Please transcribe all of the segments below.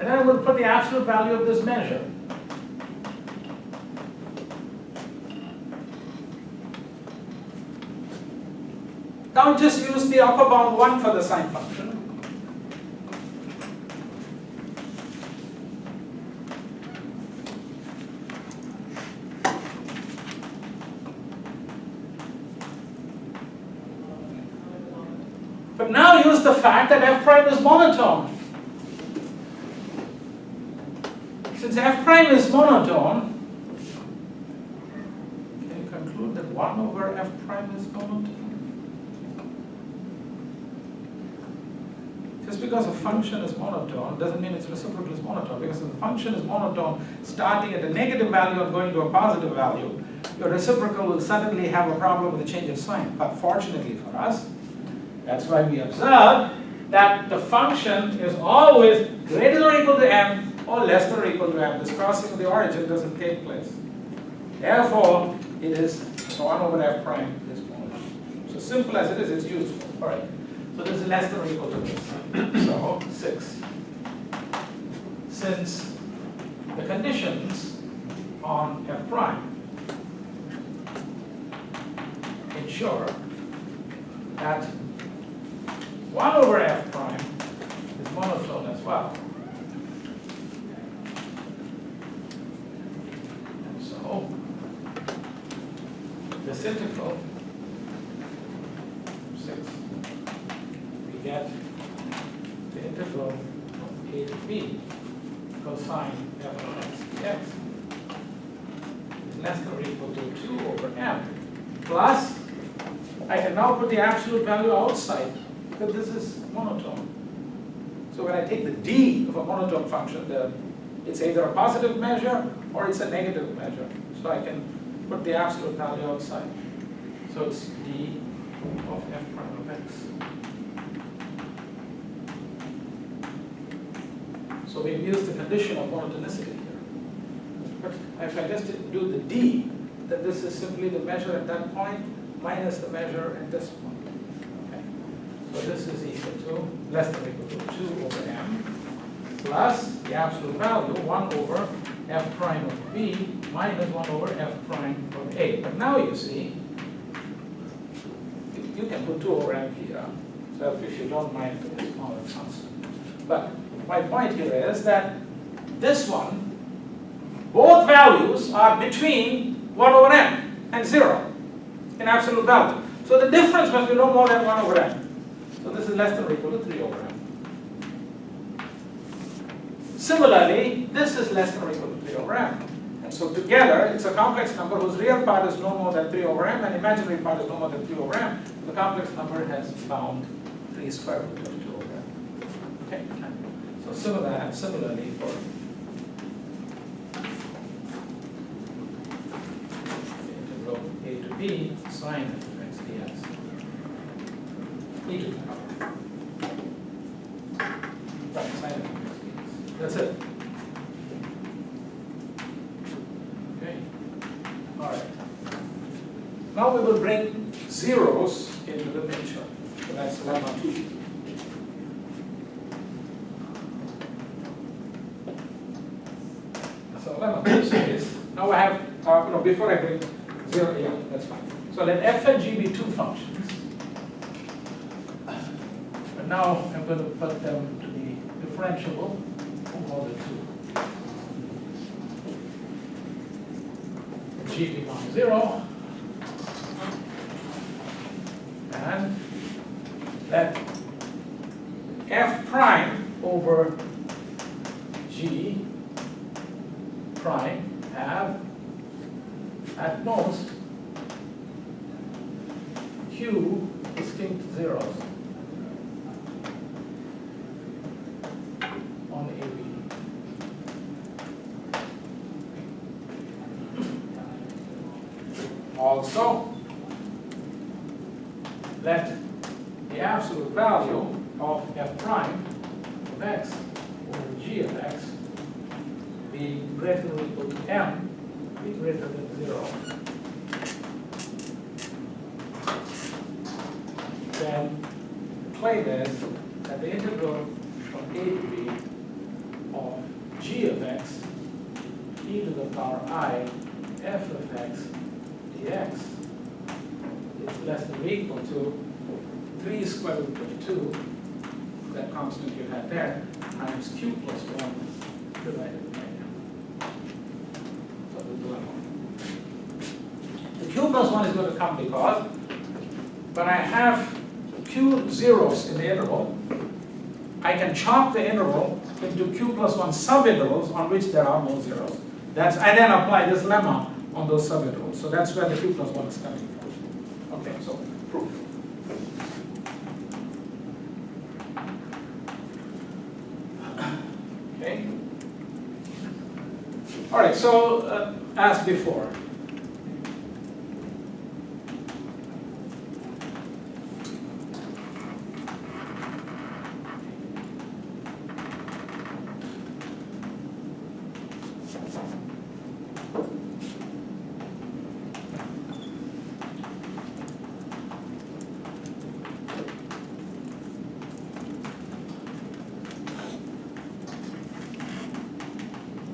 then I will put the absolute value of this measure. Now just use the upper bound 1 for the sine function. But now use the fact that f prime is monotone. Since f prime is monotone, can you conclude that 1 over f prime is monotone? Just because a function is monotone doesn't mean its reciprocal is monotone. Because if the function is monotone starting at a negative value and going to a positive value, your reciprocal will suddenly have a problem with the change of sign. But fortunately for us, that's why we observe that the function is always greater than or equal to m or less than or equal to m. This crossing of the origin doesn't take place. Therefore, it is 1 over f prime is monotone. So simple as it is, it's useful. All right. So this is less than or equal to this. So 6. Since the conditions on f prime ensure that 1 over f prime is monotone as well. And so this integral 6, we get the integral of a to b cosine f of x dx is less than or equal to 2 over m plus, I can now put the absolute value outside because this is monotone. So when I take the d of a monotone function, it's either a positive measure or it's a negative measure. So I can put the absolute value outside. So it's d of f prime of x. So we've used the condition of monotonicity here. But if I just do the d, then this is simply the measure at that point minus the measure at this point. Okay. So this is equal to less than or equal to 2 over m plus the absolute value 1 over f prime of b minus 1 over f prime of a. But now you see, you can put 2 over m here. So if you don't mind the smaller constant. But my point here is that this one, both values are between 1 over m and 0 in absolute value. So the difference must be no more than 1 over m. So this is less than or equal to 3 over m. Similarly, this is less than or equal to 3 over m. And so together, it's a complex number whose real part is no more than 3 over m and imaginary part is no more than 3 over m. The complex number has found 3 square root of 2 over m. Okay. So similarly for a to b sine f of x dx e to the power. Right, sine f of x dx. That's it. Okay. All right. Now we will bring zeros into the picture. So that's lemma 2. So lemma 2 says, now I have, before I bring 0, yeah, that's fine. So let f and g be two functions. But now I'm going to put them to be differentiable over the 2. G be non-zero. And let f prime over g prime have at most q distinct zeros on AB. Also, let the absolute value of f prime of x over g of x be greater than or equal to m, be greater than 0. Then the claim is that the integral from a to b of g of x e to the power I f of x dx is less than or equal to 3 square root of 2, that constant you had there, times q plus 1 divided by m. So the dilemma. The q plus 1 is going to come because when I have q zeros in the interval, I can chop the interval into q plus 1 subintervals on which there are no zeros. I then apply this lemma on those subintervals. So that's where the q plus 1 is coming from. Okay, so proof. Okay. All right, so as before.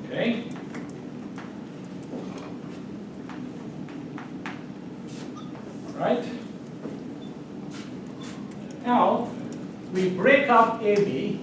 Okay. Right. Now we break up AB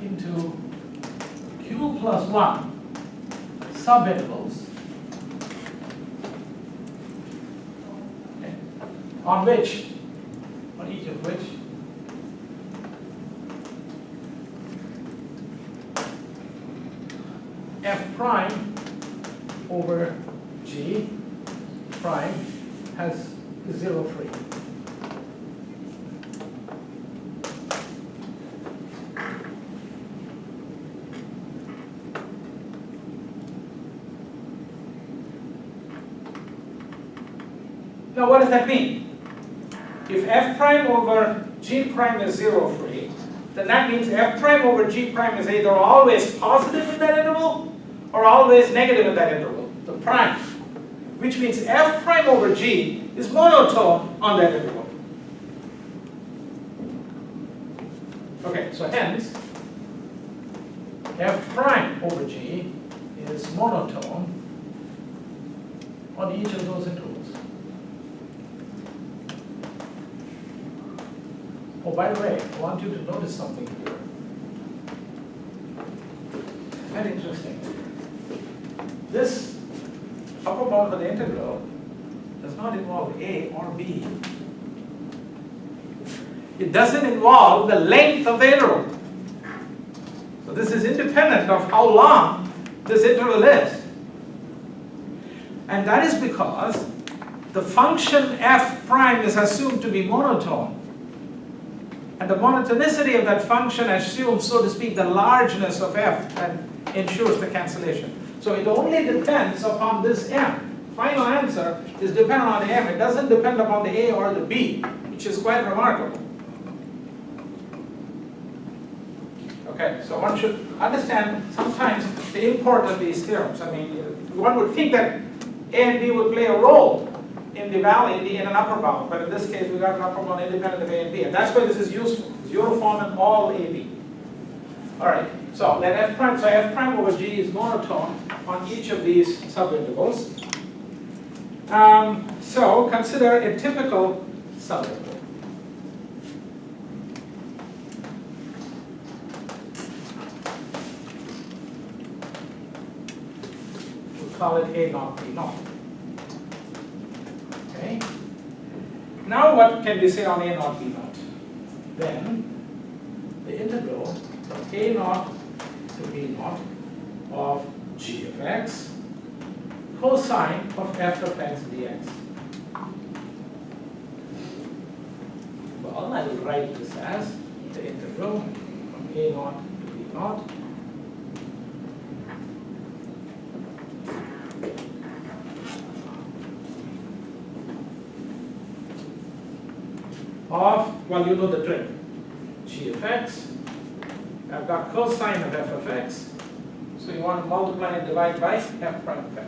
into q plus 1 subintervals, okay, on each of which f prime over g prime is zero free. Now what does that mean? If f prime over g prime is zero free, then that means f prime over g prime is either always positive in that interval or always negative in that interval, the prime. Which means f prime over g is monotone on that interval. Okay, so hence, f prime over g is monotone on each of those intervals. Oh, by the way, I want you to notice something here. Very interesting. This upper bound of the integral does not involve a or b. It doesn't involve the length of the interval. So this is independent of how long this interval is. And that is because the function f prime is assumed to be monotone. And the monotonicity of that function assumes, so to speak, the largeness of f and ensures the cancellation. So it only depends upon this m. Final answer is dependent on the m. It doesn't depend upon the a or the b, which is quite remarkable. Okay, so one should understand sometimes the import of these theorems. I mean, one would think that a and b would play a role in the value in an upper bound, but in this case we got an upper bound independent of a and b, and that's why this is useful. It's uniform in all AB. All right, so let f prime over g is monotone on each of these subintervals. So consider a typical subinterval. We'll call it A naught B naught. Okay. Now what can we say on A naught B naught? Then the integral from A naught to B naught of g of x cosine of f of x dx. Well, I will write this as the integral from A naught to B naught of, well, you know the trick, g of x. I've got cosine of f of x, so you want to multiply and divide by f prime of x.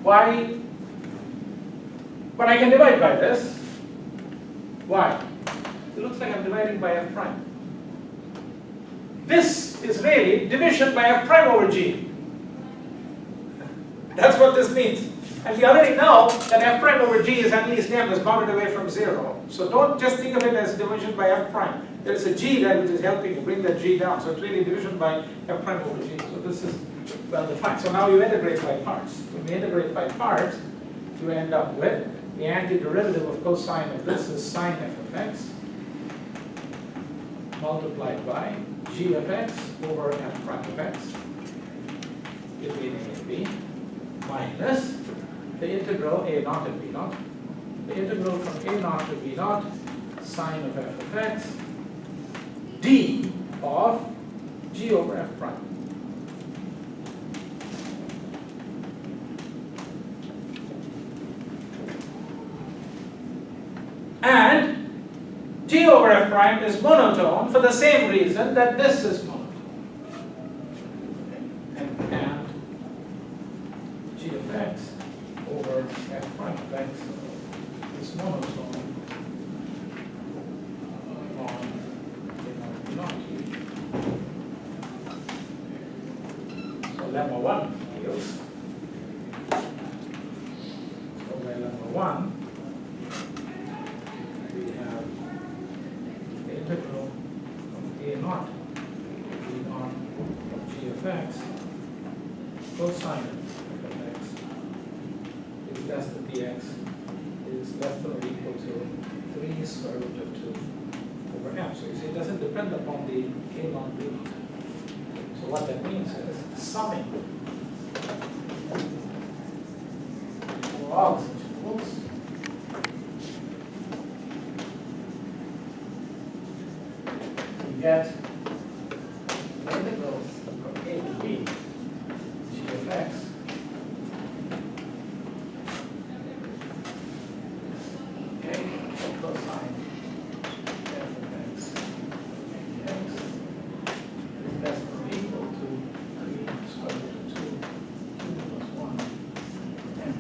y, but I can divide by this, y. It looks like I'm dividing by f prime. This is really division by f prime over g. That's what this means. And we already know that f prime over g is at least m is bounded away from 0. So don't just think of it as division by f prime. There is a g there which is helping to bring that g down. So it's really division by f prime over g. So this is well defined. So now you integrate by parts. When you integrate by parts, you end up with the antiderivative of cosine of this is sine f of x multiplied by g of x over f prime of x between a and b minus the integral a naught and b naught, the integral from a naught to b naught sine of f of x d of g over f prime. And g over f prime is monotone for the same reason that this is monotone. And g of x over f prime of x is monotone on a naught. So lemma 1 yields. So by lemma 1, integral from a naught to b naught of g of x cosine of x is less than dx is less than or equal to 3 square root of 2 over m. So you see it doesn't depend upon the a naught b naught. So what that means is summing for all such intervals get the integral from a to b g of x okay, cosine f of x dx is less than or equal to 3 square root of 2 plus 1 m.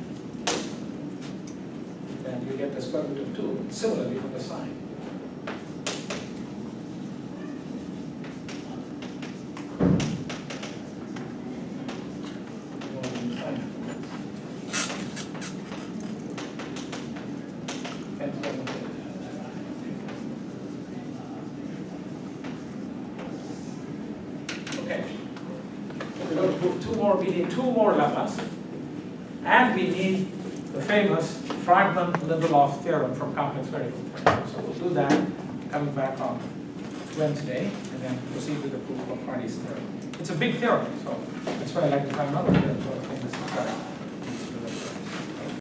Then you get the square root of 2 similarly for the sine. We need two more lemmas, and we need the famous Fragment-Lindelof theorem from complex variable theory. So we'll do that coming back on Wednesday, and then proceed with the proof of Hardy's theorem. It's a big theorem, so that's why I like to find another theorem. So I think this is better.